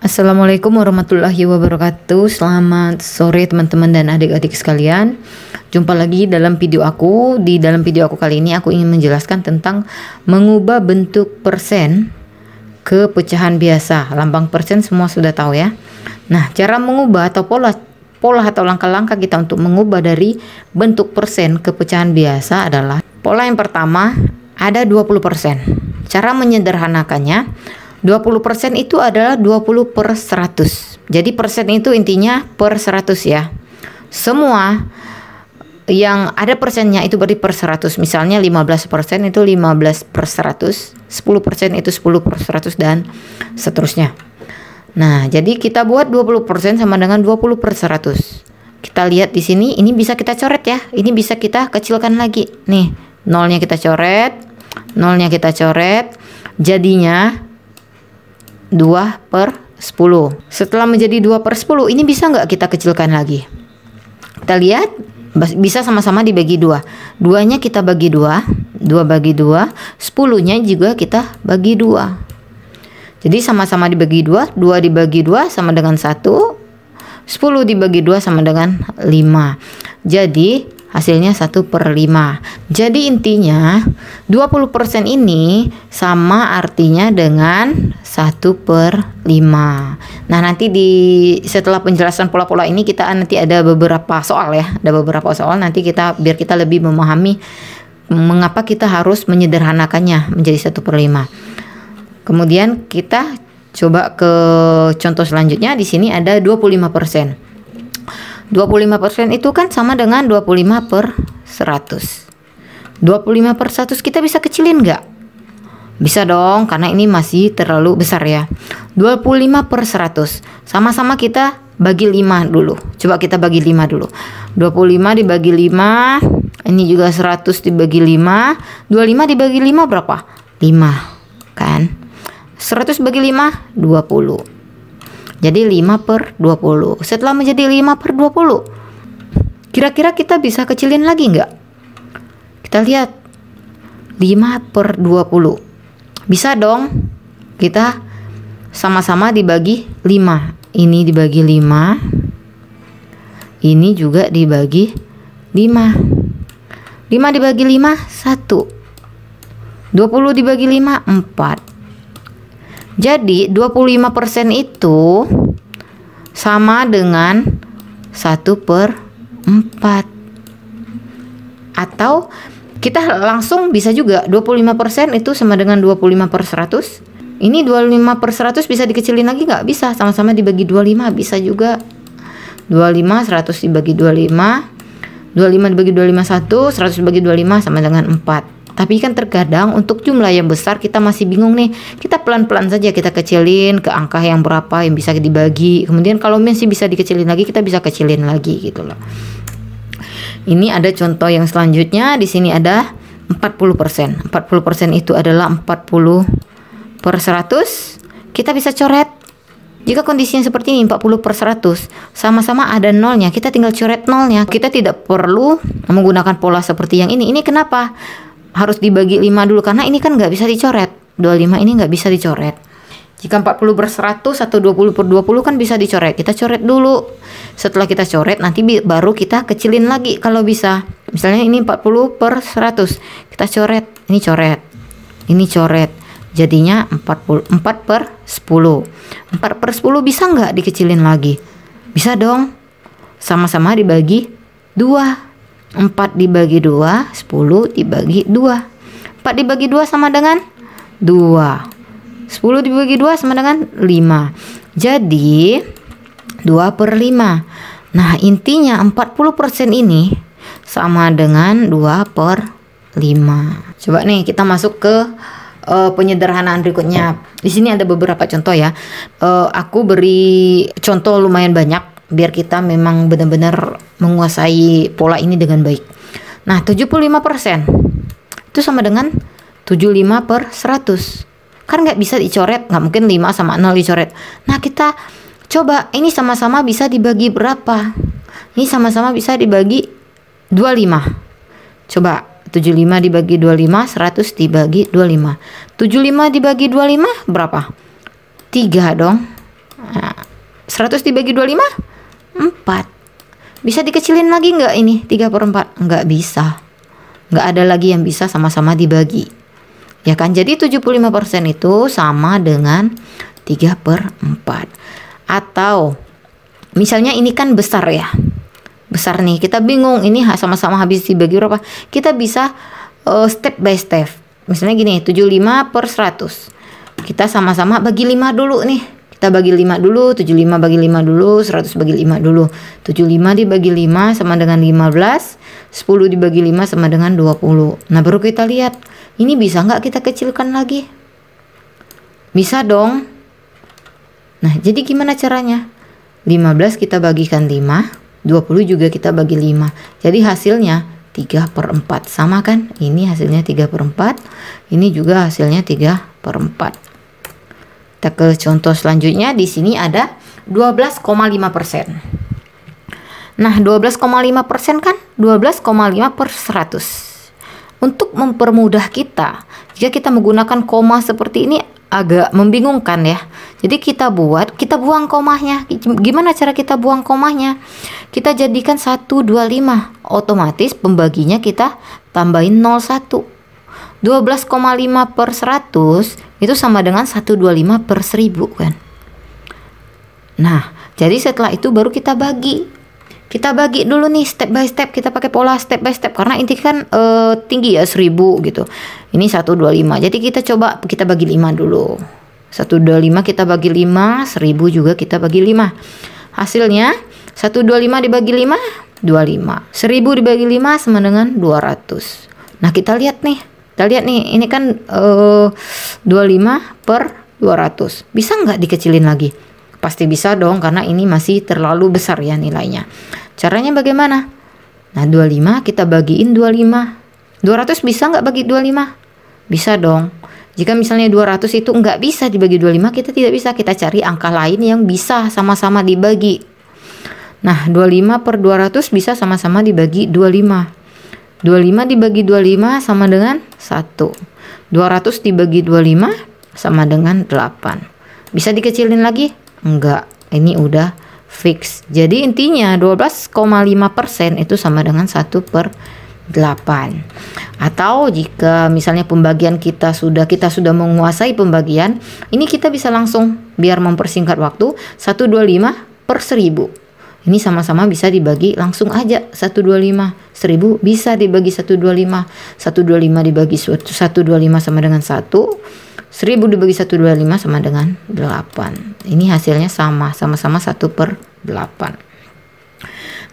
Assalamualaikum warahmatullahi wabarakatuh. Selamat sore teman-teman dan adik-adik sekalian. Jumpa lagi dalam video aku. Di dalam video aku kali ini aku ingin menjelaskan tentang mengubah bentuk persen ke pecahan biasa. Lambang persen semua sudah tahu ya. Nah, cara mengubah atau pola atau langkah-langkah kita untuk mengubah dari bentuk persen ke pecahan biasa adalah pola yang pertama ada 20%. Cara menyederhanakannya, 20% itu adalah 20 per 100. Jadi persen itu intinya per 100 ya. Semua yang ada persennya itu berarti per 100. Misalnya 15% itu 15 per 100, 10% itu 10 per 100 dan seterusnya. Nah, jadi kita buat 20% sama dengan 20 per 100. Kita lihat di sini, ini bisa kita coret ya. Ini bisa kita kecilkan lagi. Nih, nolnya kita coret, nolnya kita coret. Jadinya 2 per 10. Setelah menjadi 2 per 10, ini bisa nggak kita kecilkan lagi? Kita lihat, bisa sama-sama dibagi 2. 2-nya kita bagi 2, 2 bagi 2, 10-nya juga kita bagi 2. Jadi sama-sama dibagi 2, 2 dibagi 2 sama dengan 1, 10 dibagi 2 sama dengan 5. Jadi hasilnya 1 per 5. Jadi intinya 20% ini sama artinya dengan 1 per 5. Nah, nanti setelah penjelasan pola-pola ini kita nanti ada beberapa soal ya. Ada beberapa soal nanti biar kita lebih memahami mengapa kita harus menyederhanakannya menjadi 1 per 5. Kemudian kita coba ke contoh selanjutnya. Di sini ada 25%. 25% itu kan sama dengan 25 per 100. 25 per 100 kita bisa kecilin nggak? Bisa dong, karena ini masih terlalu besar ya. 25 per 100. Sama-sama kita bagi 5 dulu. Coba kita bagi 5 dulu. 25 dibagi 5. Ini juga 100 dibagi 5. 25 dibagi 5 berapa? 5. Kan? 100 bagi 5, 20. Jadi 5 per 20. Setelah menjadi 5 per 20, kira-kira kita bisa kecilin lagi nggak? Kita lihat 5 per 20. Bisa dong. Kita sama-sama dibagi 5. Ini dibagi 5. Ini juga dibagi 5. 5 dibagi 5, 1. 20 dibagi 5, 4. Jadi 25% itu sama dengan 1 per 4. Atau kita langsung bisa juga 25% itu sama dengan 25 per 100. Ini 25 per 100 bisa dikecilin lagi nggak? Bisa, sama-sama dibagi 25 bisa juga. 25, 100 dibagi 25. 25 dibagi 25, 1. 100 dibagi 25 sama dengan 4. Tapi kan terkadang untuk jumlah yang besar kita masih bingung nih. Kita pelan-pelan saja kita kecilin ke angka yang berapa yang bisa dibagi. Kemudian kalau masih bisa dikecilin lagi, kita bisa kecilin lagi gitu loh. Ini ada contoh yang selanjutnya. Di sini ada 40%. 40% itu adalah 40 per 100. Kita bisa coret. Jika kondisinya seperti ini 40 per 100 sama-sama ada nolnya, kita tinggal coret nolnya. Kita tidak perlu menggunakan pola seperti yang ini. Ini kenapa? Harus dibagi 5 dulu karena ini kan nggak bisa dicoret. 25 ini nggak bisa dicoret. Jika 40 per 100 atau 20 per 20 kan bisa dicoret. Kita coret dulu. Setelah kita coret nanti baru kita kecilin lagi kalau bisa. Misalnya ini 40 per 100. Kita coret. Ini coret. Ini coret. Jadinya 4 per 10. 4 per 10 bisa nggak dikecilin lagi? Bisa dong. Sama-sama dibagi 2. 4 dibagi 2, 10 dibagi 2. 4 dibagi 2 sama dengan 2. 10 dibagi 2 sama dengan 5. Jadi 2 per 5. Nah, intinya 40% ini sama dengan 2 per 5. Coba nih kita masuk ke penyederhanaan berikutnya. Di sini ada beberapa contoh ya. Aku beri contoh lumayan banyak biar kita memang benar-benar menguasai pola ini dengan baik. Nah, 75% itu sama dengan 75 per 100. Kan nggak bisa dicoret, nggak mungkin 5 sama 0 dicoret. Nah, kita coba ini sama-sama bisa dibagi berapa? Ini sama-sama bisa dibagi 25. Coba 75 dibagi 25, 100 dibagi 25. 75 dibagi 25 berapa? 3 dong. 100 dibagi 25? 4. Bisa dikecilin lagi nggak ini 3/4? Nggak bisa. Nggak ada lagi yang bisa sama-sama dibagi. Ya kan, jadi 75% itu sama dengan 3/4. Atau misalnya ini kan besar ya. Besar nih, kita bingung ini sama-sama habis dibagi berapa. Kita bisa step by step. Misalnya gini, 75/100. Kita sama-sama bagi 5 dulu nih. Kita bagi 5 dulu, 75 bagi 5 dulu, 100 bagi 5 dulu. 75 dibagi 5 sama dengan 15, 10 dibagi 5 sama dengan 20. Nah, baru kita lihat, ini bisa nggak kita kecilkan lagi? Bisa dong. Nah, jadi gimana caranya? 15 kita bagikan 5, 20 juga kita bagi 5. Jadi hasilnya 3/4. Sama kan? Ini hasilnya 3/4. Ini juga hasilnya 3/4. Kita ke contoh selanjutnya. Di sini ada 12,5%. Nah, 12,5% kan 12,5/100. Untuk mempermudah kita, jika kita menggunakan koma seperti ini agak membingungkan ya. Jadi kita buang komanya. Gimana cara kita buang komanya? Kita jadikan 125. Otomatis pembaginya kita tambahin 01. 12,5/100 itu sama dengan 125/1000 kan. Nah, jadi setelah itu baru kita bagi. Kita bagi dulu nih step by step, kita pakai pola step by step karena inti kan tinggi ya 1000 gitu. Ini 125. Jadi kita coba kita bagi 5 dulu. 125 kita bagi 5, 1000 juga kita bagi 5. Hasilnya 125 dibagi 5, 25. 1000 dibagi 5 sama dengan 200. Nah, kita lihat nih. Kita lihat nih, ini kan 25/200. Bisa nggak dikecilin lagi? Pasti bisa dong, karena ini masih terlalu besar ya nilainya. Caranya bagaimana? Nah, 25 kita bagiin 25. 200 bisa nggak bagi 25? Bisa dong. Jika misalnya 200 itu nggak bisa dibagi 25, kita tidak bisa. Kita cari angka lain yang bisa sama-sama dibagi. Nah, 25/200 bisa sama-sama dibagi 25. 25 dibagi 25 sama dengan 1. 200 dibagi 25 sama dengan 8. Bisa dikecilin lagi? Enggak. Ini udah fix. Jadi intinya 12,5% itu sama dengan 1/8. Atau jika misalnya pembagian kita sudah menguasai pembagian, ini kita bisa langsung biar mempersingkat waktu 125/1000. Ini sama-sama bisa dibagi langsung aja 125. 1000 bisa dibagi 125. 125 dibagi 125 sama dengan 1. 1000 dibagi 125 sama dengan 8. Ini hasilnya sama-sama 1/8.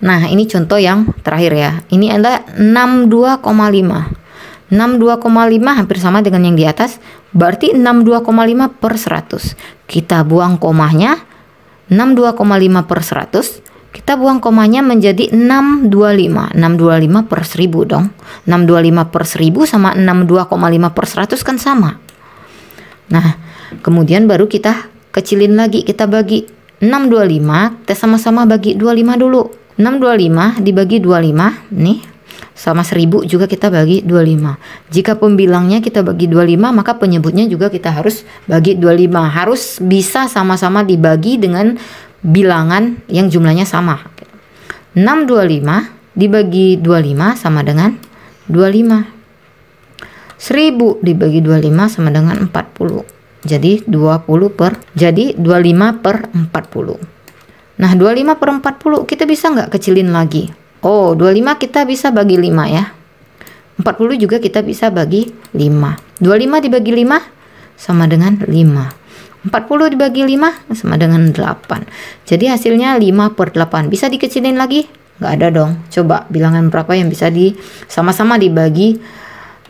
Nah, ini contoh yang terakhir ya. Ini ada 62,5. 62,5 hampir sama dengan yang di atas. Berarti 62,5/100. Kita buang komanya. 62,5/100. Kita buang komanya menjadi 625. 625/1000 dong. 625/1000 sama 62,5/100 kan sama. Nah, kemudian baru kita kecilin lagi, kita bagi 625, kita sama-sama bagi 25 dulu. 625 dibagi 25 nih sama 1000 juga kita bagi 25. Jika pembilangnya kita bagi 25, maka penyebutnya juga kita harus bagi 25. Harus bisa sama-sama dibagi dengan bilangan yang jumlahnya sama. 625 dibagi 25 sama dengan 25. 1000 dibagi 25 sama dengan 40. Jadi 25/40. Nah, 25/40 kita bisa nggak kecilin lagi? Oh, 25 kita bisa bagi 5 ya. 40 juga kita bisa bagi 5. 25 dibagi 5 sama dengan 5. 40 dibagi 5 sama dengan 8. Jadi hasilnya 5/8. Bisa dikecilin lagi? Nggak ada dong. Coba bilangan berapa yang bisa sama-sama dibagi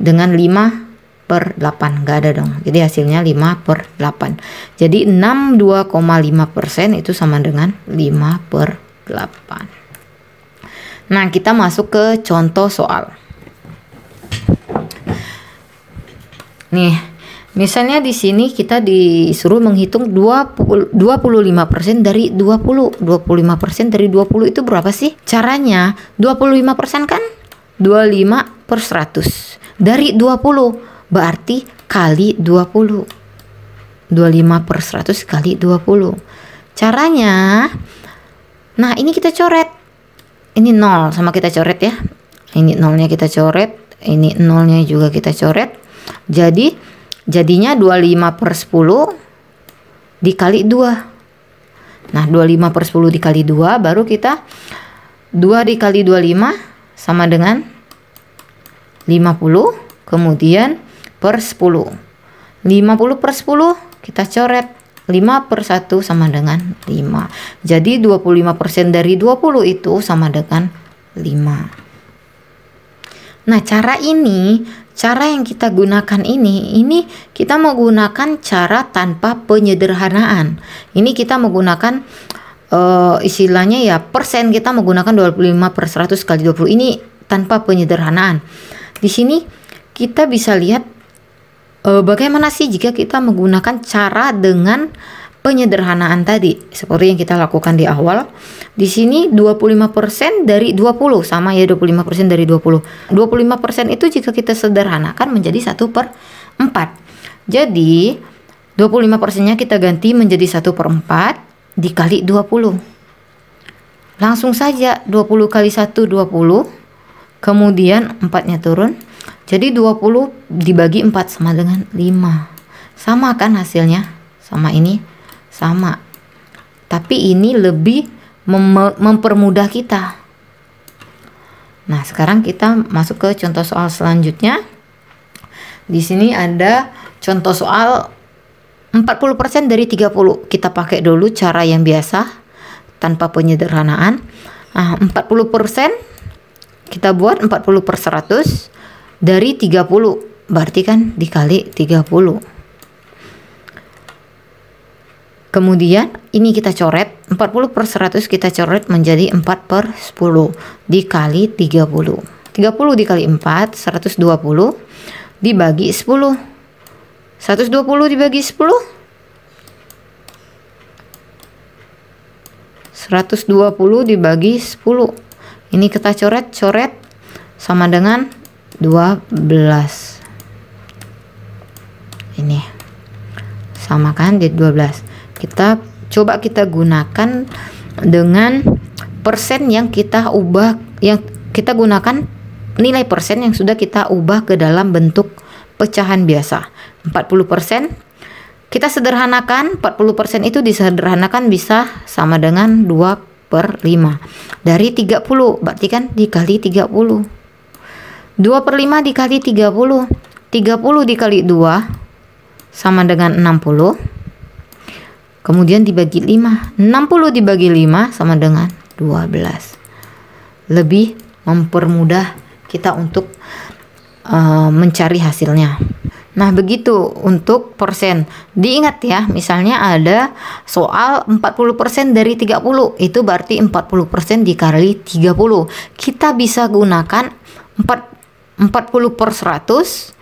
dengan 5/8. Nggak ada dong. Jadi hasilnya 5/8. Jadi 62,5% itu sama dengan 5/8. Nah, kita masuk ke contoh soal. Nih, misalnya di sini kita disuruh menghitung 25% dari 20. 25% dari 20 itu berapa sih? Caranya 25% kan 25/100. Dari 20 berarti kali 20. 25/100 kali 20. Caranya, nah ini kita coret. Ini 0 sama kita coret ya. Ini nolnya kita coret, ini nolnya juga kita coret. Jadinya 25/10 dikali 2. Nah 25/10 dikali 2, baru kita 2 dikali 25 sama dengan 50, kemudian per 10. 50/10 kita coret, 5/1 sama dengan 5. Jadi 25% dari 20 itu sama dengan 5. Nah, cara yang kita gunakan ini kita menggunakan cara tanpa penyederhanaan. Ini kita menggunakan istilahnya ya persen, kita menggunakan 25/100 kali 20. Ini tanpa penyederhanaan. Di sini kita bisa lihat bagaimana sih jika kita menggunakan cara dengan penyederhanaan tadi, seperti yang kita lakukan di awal. Di sini 25% dari 20 sama ya, 25% dari 20. 25% itu jika kita sederhanakan menjadi 1/4. Jadi 25%-nya kita ganti menjadi 1/4 dikali 20. Langsung saja 20 kali 1 20, kemudian 4-nya turun. Jadi 20 dibagi 4 sama dengan 5. Sama kan hasilnya? Sama ini? Sama. Tapi ini lebih mempermudah kita. Nah, sekarang kita masuk ke contoh soal selanjutnya. Di sini ada contoh soal 40% dari 30. Kita pakai dulu cara yang biasa tanpa penyederhanaan. Nah, 40% kita buat 40/100 dari 30, berarti kan dikali 30. Kemudian ini kita coret, 40/100 kita coret menjadi 4/10 dikali 30. 30 dikali 4, 120 dibagi 10. 120 dibagi 10, 120 dibagi 10. Ini kita coret sama dengan 12. Ini sama kan, di 12. Kita coba kita gunakan dengan persen yang kita ubah, yang kita gunakan nilai persen yang sudah kita ubah ke dalam bentuk pecahan biasa. 40% kita sederhanakan, 40% itu disederhanakan bisa sama dengan 2/5 dari 30, berarti kan dikali 30. 2/5 dikali 30, 30 dikali 2 sama dengan 60, kemudian dibagi 5, 60 dibagi 5 sama dengan 12. Lebih mempermudah kita untuk mencari hasilnya. Nah, begitu untuk persen. Diingat ya, misalnya ada soal 40% dari 30, itu berarti 40% dikali 30. Kita bisa gunakan 40/100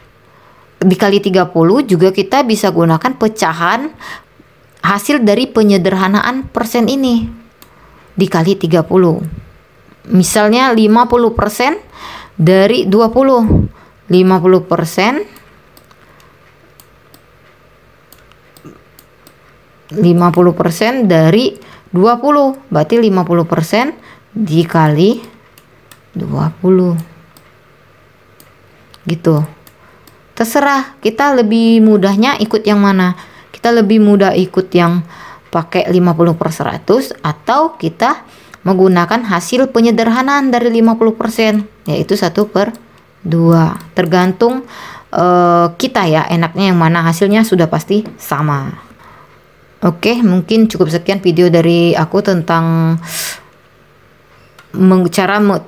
dikali 30, juga kita bisa gunakan pecahan hasil dari penyederhanaan persen ini dikali 30. Misalnya 50% dari 20, 50% 50% dari 20, berarti 50% dikali 20 gitu. Terserah, kita lebih mudahnya ikut yang mana. Kita lebih mudah ikut yang pakai 50/100 atau kita menggunakan hasil penyederhanaan dari 50%, yaitu 1/2. Tergantung kita ya, enaknya yang mana, hasilnya sudah pasti sama. Oke, mungkin cukup sekian video dari aku tentang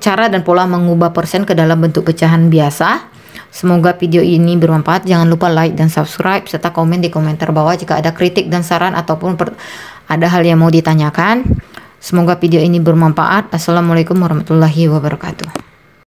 cara dan pola mengubah persen ke dalam bentuk pecahan biasa. Semoga video ini bermanfaat. Jangan lupa like dan subscribe serta komen di komentar bawah jika ada kritik dan saran ataupun ada hal yang mau ditanyakan. Semoga video ini bermanfaat. Assalamualaikum warahmatullahi wabarakatuh.